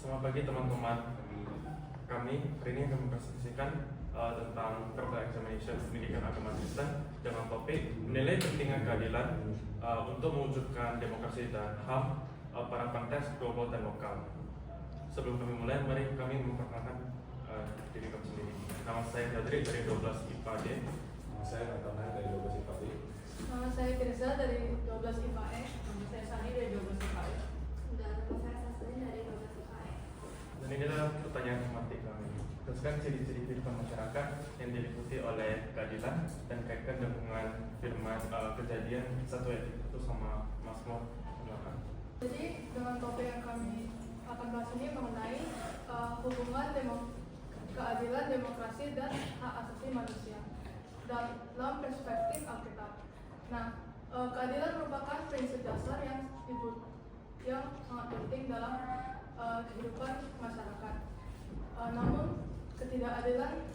Selamat pagi teman-teman. Kami hari ini akan mempresentasikan tentang verbal examination pendidikan agama Kristen dengan topik menilai pentingnya keadilan untuk mewujudkan demokrasi dan HAM pada konteks global dan lokal. Sebelum kami mulai, mari kami memperkenalkan diri kami sendiri. Nama saya Jadri dari 12 IPA D. Nama saya Natana dari 12 IPA B. Nama saya Firza dari 12 IPA E. Nama saya Sani dari 12 IPA E. Dan nama saya Sasri dari 12 IPA E. Dan ini adalah pertanyaan tematik kami. Teruskan ciri-ciri kehidupan masyarakat yang diliputi oleh keadilan dan kaitkan dengan firman Kejadian 1 ayat 1 sama Mazmur 8. Jadi dengan topik yang kami akan bahas ini mengenai hubungan keadilan, demokrasi, dan hak asasi manusia dalam perspektif Alkitab. Nah, keadilan merupakan prinsip dasar yang sangat penting dalam kehidupan masyarakat. Namun ketidakadilan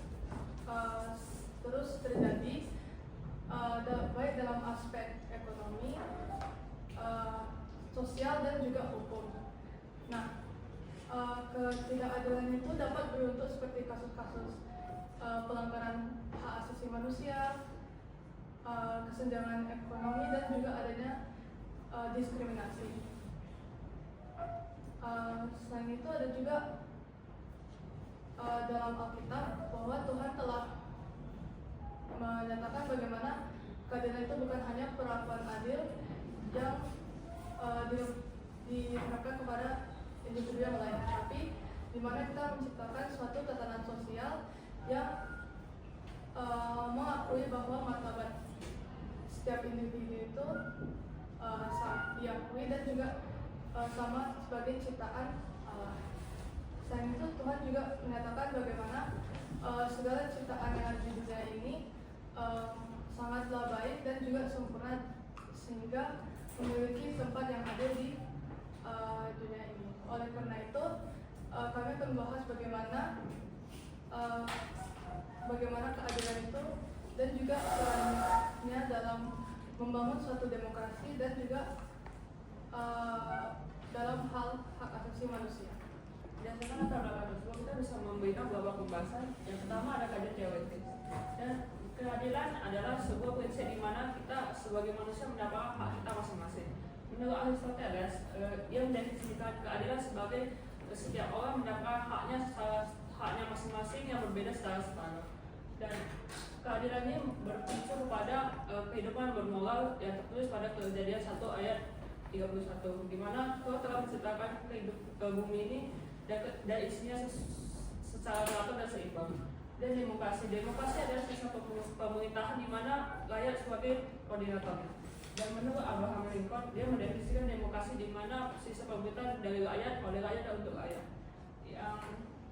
terus terjadi baik dalam aspek ekonomi, sosial, dan juga hukum. Nah, ketidakadilan itu dapat beruntuk seperti kasus-kasus pelanggaran hak asasi manusia, kesenjangan ekonomi, dan juga adanya diskriminasi. Selain itu ada juga dalam Alkitab bahwa Tuhan telah menyatakan bagaimana keadilan itu bukan hanya perlakuan adil yang diterapkan kepada individu yang lain, tapi di mana kita menciptakan suatu tatanan sosial yang mengakui bahwa martabat setiap individu itu diakui dan juga sama sebagai ciptaan Allah. Selain itu Tuhan juga menyatakan bagaimana segala ciptaan yang ada di dunia ini sangatlah baik dan juga sempurna sehingga memiliki tempat yang ada di dunia ini. Oleh karena itu kami akan membahas bagaimana keadilan itu dan juga perannya dalam membangun suatu demokrasi dan juga dalam hal hak asasi manusia. Berdasarkan latar belakang tersebut, kita bisa memberikan beberapa pembahasan. Yang pertama ada keadilan teoretis. Dan keadilan adalah sebuah prinsip di mana kita sebagai manusia mendapatkan hak kita masing-masing. Menurut Aristoteles, ia mendefinisikan keadilan sebagai setiap orang mendapatkan haknya masing-masing yang berbeda secara setara. Dan keadilan ini berpicu kepada kehidupan bermoral yang tertulis pada Kejadian 1 ayat 31, di mana Tuhan telah menciptakan ke bumi ini dan isinya secara teratur dan seimbang. Dan demokrasi adalah sistem pemerintahan di mana rakyat sebagai koordinatornya. Dan menurut Abraham Lincoln, dia mendefinisikan demokrasi di mana sistem pemerintahan dari rakyat, oleh rakyat, dan untuk rakyat.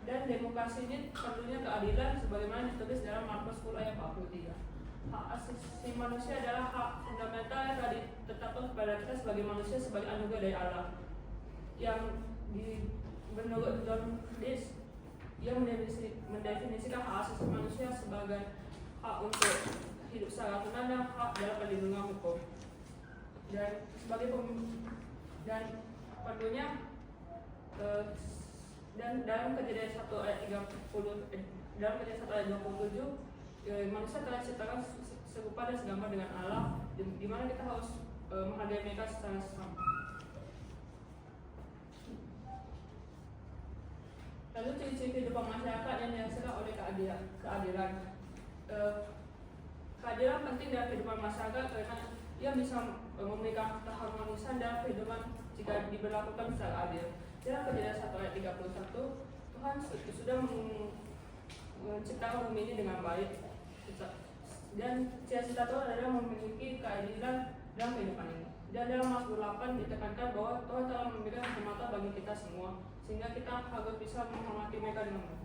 Dan demokrasi ini tentunya keadilan sebagaimana ditulis dalam Markus 10 ayat 43. Hak asasi manusia adalah hak fundamental yang telah ditetapkan kepada kita sebagai manusia sebagai anugerah dari Allah. Yang menurut John List, ia mendefinisikan hak asasi manusia sebagai hak untuk hidup secara tenang dan hak dalam perlindungan hukum. Dan dalam Kejadian 1 ayat 27, manusia telah diciptakan serupa dan segambar dengan Allah, di mana kita harus menghargai mereka secara sama. Lalu ciri-ciri kehidupan masyarakat yang dirasakan oleh keadilan. Keadilan penting dalam kehidupan masyarakat karena ia bisa memberikan keharmonisan dalam kehidupan jika diberlakukan secara adil. Dalam Kejadian 1 ayat 31, Tuhan sudah menciptakan bumi ini dengan baik. Dan cita-cita Tuhan adalah memiliki keadilan dalam kehidupan ini. Dan dalam Mazmur 8 ditekankan bahwa Tuhan telah memberikan kehormatan bagi kita semua, sehingga kita harus bisa menghormati mereka dengan baik.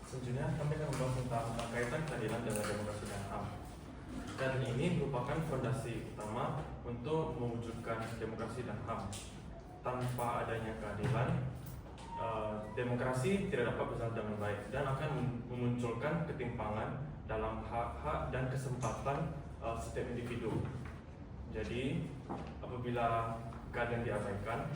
Selanjutnya kami akan membahas tentang kaitan keadilan dengan demokrasi dan HAM. Dan ini merupakan fondasi utama untuk mewujudkan demokrasi dan HAM. Tanpa adanya keadilan, demokrasi tidak dapat berjalan dengan baik dan akan memunculkan ketimpangan dalam hak-hak dan kesempatan setiap individu. Jadi apabila keadilan diabaikan,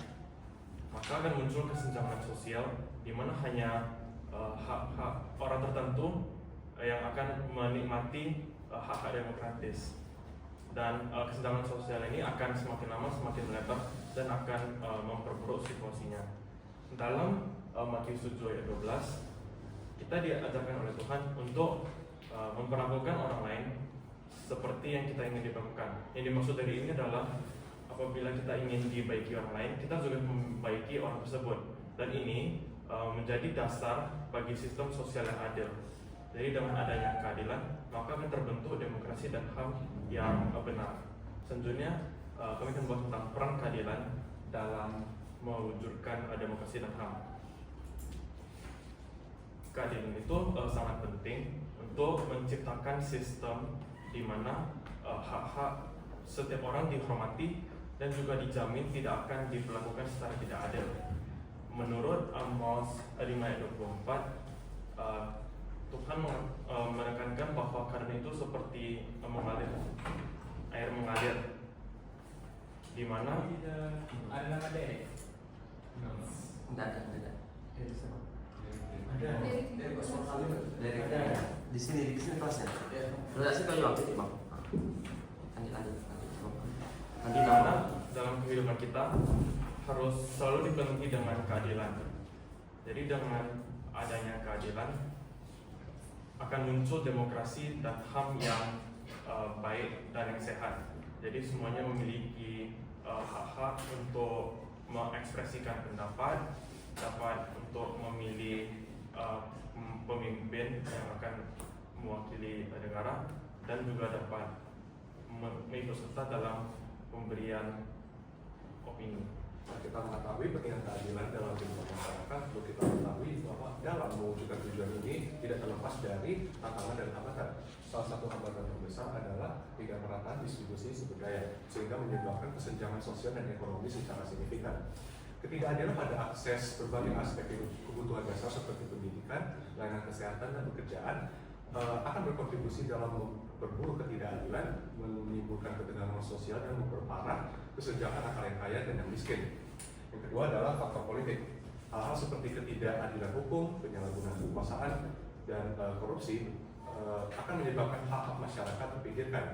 maka akan muncul kesenjangan sosial di mana hanya hak-hak orang tertentu yang akan menikmati hak-hak demokratis, dan kesenjangan sosial ini akan semakin lama semakin melebar dan akan memperburuk situasinya. Dalam Matius 7 ayat 12, kita diajarkan oleh Tuhan untuk memperlakukan orang lain seperti yang kita ingin diperlakukan. Yang dimaksud dari ini adalah apabila kita ingin dibaiki orang lain, kita juga membaiki orang tersebut, dan ini menjadi dasar bagi sistem sosial yang adil. Jadi dengan adanya keadilan, maka akan terbentuk demokrasi dan HAM yang benar. Selanjutnya kami akan bahas tentang peran keadilan dalam mewujudkan demokrasi dan HAM. Keadilan itu sangat penting untuk menciptakan sistem di mana hak-hak setiap orang dihormati dan juga dijamin tidak akan diperlakukan secara tidak adil. Menurut Amos 5 ayat 24, Tuhan menekankan bahwa keadilan itu seperti air mengalir, di mana Ada nama Derek? Tidak ada. Ada. Dari di sini kelasnya. Sudah sih kalau waktu itu bang. Lanjut. di mana dalam kehidupan kita harus selalu dipenuhi dengan keadilan. Jadi dengan adanya keadilan akan muncul demokrasi dan HAM yang baik dan yang sehat. Jadi semuanya memiliki hak-hak untuk mengekspresikan pendapat, dapat untuk memilih pemimpin yang akan mewakili negara, dan juga dapat mengikut serta dalam pemberian opini. Nah, kita mengetahui pentingnya keadilan dalam kehidupan masyarakat, perlu kita ketahui bahwa dalam mewujudkan tujuan ini tidak terlepas dari tantangan dan hambatan. Salah satu hambatan terbesar adalah tidak merataan distribusi sumber daya, sehingga menyebabkan kesenjangan sosial dan ekonomi secara signifikan. Ketidakadilan pada akses berbagai aspek kebutuhan dasar seperti pendidikan, layanan kesehatan, dan pekerjaan akan berkontribusi dalam memperburuk ketidakadilan, menimbulkan ketegangan sosial, dan memperparah kesenjangan antara yang kaya dan yang miskin. Yang kedua adalah faktor politik. Hal-hal seperti ketidakadilan hukum, penyalahgunaan kekuasaan, dan korupsi akan menyebabkan hak-hak masyarakat terpinggirkan.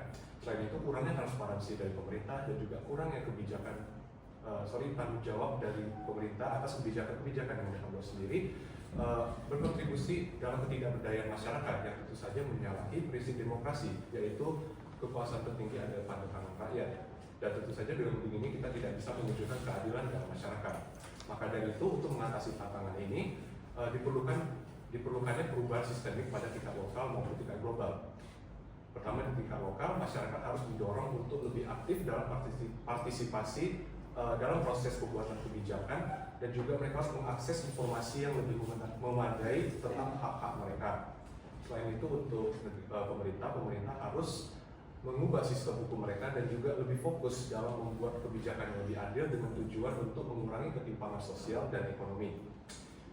Selain itu, kurangnya transparansi dari pemerintah dan juga kurangnya tanggung jawab dari pemerintah atas kebijakan-kebijakan yang mereka buat sendiri berkontribusi dalam ketidakberdayaan masyarakat yang tentu saja menyalahi prinsip demokrasi, yaitu kekuasaan tertinggi ada pada tangan rakyat. Dan tentu saja dengan begini kita tidak bisa mewujudkan keadilan dalam masyarakat. Maka dari itu, untuk mengatasi tantangan ini diperlukannya perubahan sistemik pada tingkat lokal maupun tingkat global. Pertama, di tingkat lokal, masyarakat harus didorong untuk lebih aktif dalam partisipasi dalam proses pembuatan kebijakan, dan juga mereka harus mengakses informasi yang lebih memadai tentang hak-hak mereka. Selain itu, untuk pemerintah harus mengubah sistem hukum mereka dan juga lebih fokus dalam membuat kebijakan yang lebih adil dengan tujuan untuk mengurangi ketimpangan sosial dan ekonomi.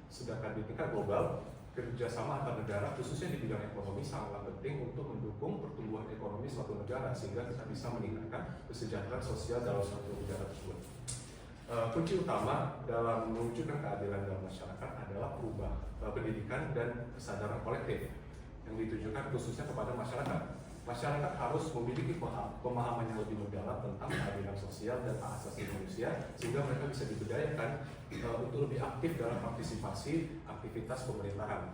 Sedangkan di tingkat global, kerjasama antar negara khususnya di bidang ekonomi sangatlah penting untuk mendukung pertumbuhan ekonomi suatu negara, sehingga kita bisa meningkatkan kesejahteraan sosial dalam suatu negara tersebut. Kunci utama dalam mewujudkan keadilan dalam masyarakat adalah pendidikan dan kesadaran kolektif yang ditujukan khususnya kepada masyarakat. Masyarakat harus memiliki pemahaman yang lebih mendalam tentang keadilan sosial dan hak asasi manusia, sehingga mereka bisa diberdayakan untuk lebih aktif dalam partisipasi aktivitas pemerintahan.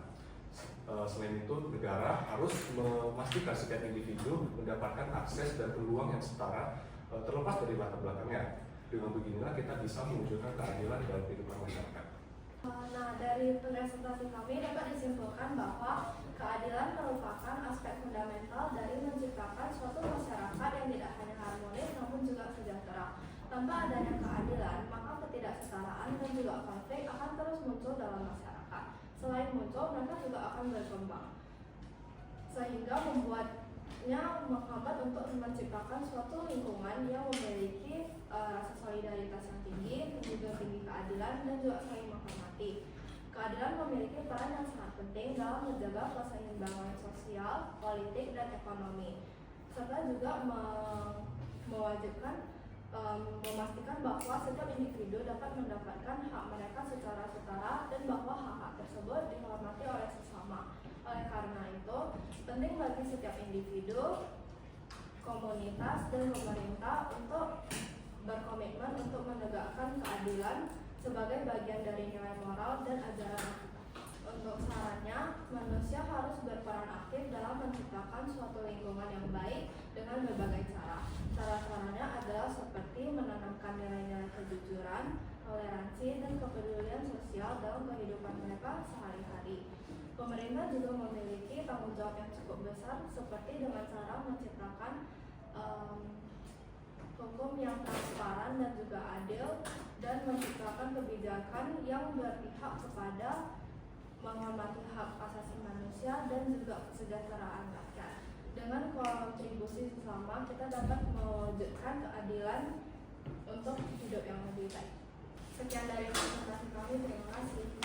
Selain itu, negara harus memastikan setiap individu mendapatkan akses dan peluang yang setara terlepas dari latar belakangnya. Dengan beginilah kita bisa mewujudkan keadilan dalam kehidupan masyarakat. Nah, dari presentasi kami dapat disimpulkan bahwa keadilan merupakan aspek fundamental dari menciptakan suatu masyarakat yang tidak hanya harmonis namun juga sejahtera. Tanpa adanya keadilan, maka ketidaksetaraan dan juga konflik akan terus muncul dalam masyarakat. Selain muncul, mereka juga akan berkembang, sehingga membuatnya menghambat untuk menciptakan suatu lingkungan yang memiliki rasa solidaritas yang tinggi, juga tinggi keadilan, dan juga saling menghormati. Keadilan memiliki peran yang sangat penting dalam menjaga keseimbangan sosial, politik, dan ekonomi, serta juga mewajibkan memastikan bahwa setiap individu dapat mendapatkan hak mereka secara setara dan bahwa hak-hak tersebut dihormati oleh sesama. Oleh karena itu, penting bagi setiap individu, komunitas, dan pemerintah untuk berkomitmen untuk menegakkan keadilan sebagai bagian dari nilai moral dan ajaran kita. Untuk sarannya, manusia harus berperan aktif dalam menciptakan suatu lingkungan yang baik dengan berbagai cara. Cara-caranya adalah seperti menanamkan nilai-nilai kejujuran, toleransi, dan kepedulian sosial dalam kehidupan mereka sehari-hari. Pemerintah juga memiliki tanggung jawab yang cukup besar, seperti dengan cara menciptakan hukum yang transparan dan juga adil, dan menciptakan kebijakan yang berpihak kepada menghormati hak asasi manusia dan juga kesejahteraan rakyat. Dengan kontribusi bersama, kita dapat mewujudkan keadilan untuk hidup yang lebih baik. Sekian dari presentasi kami, terima kasih.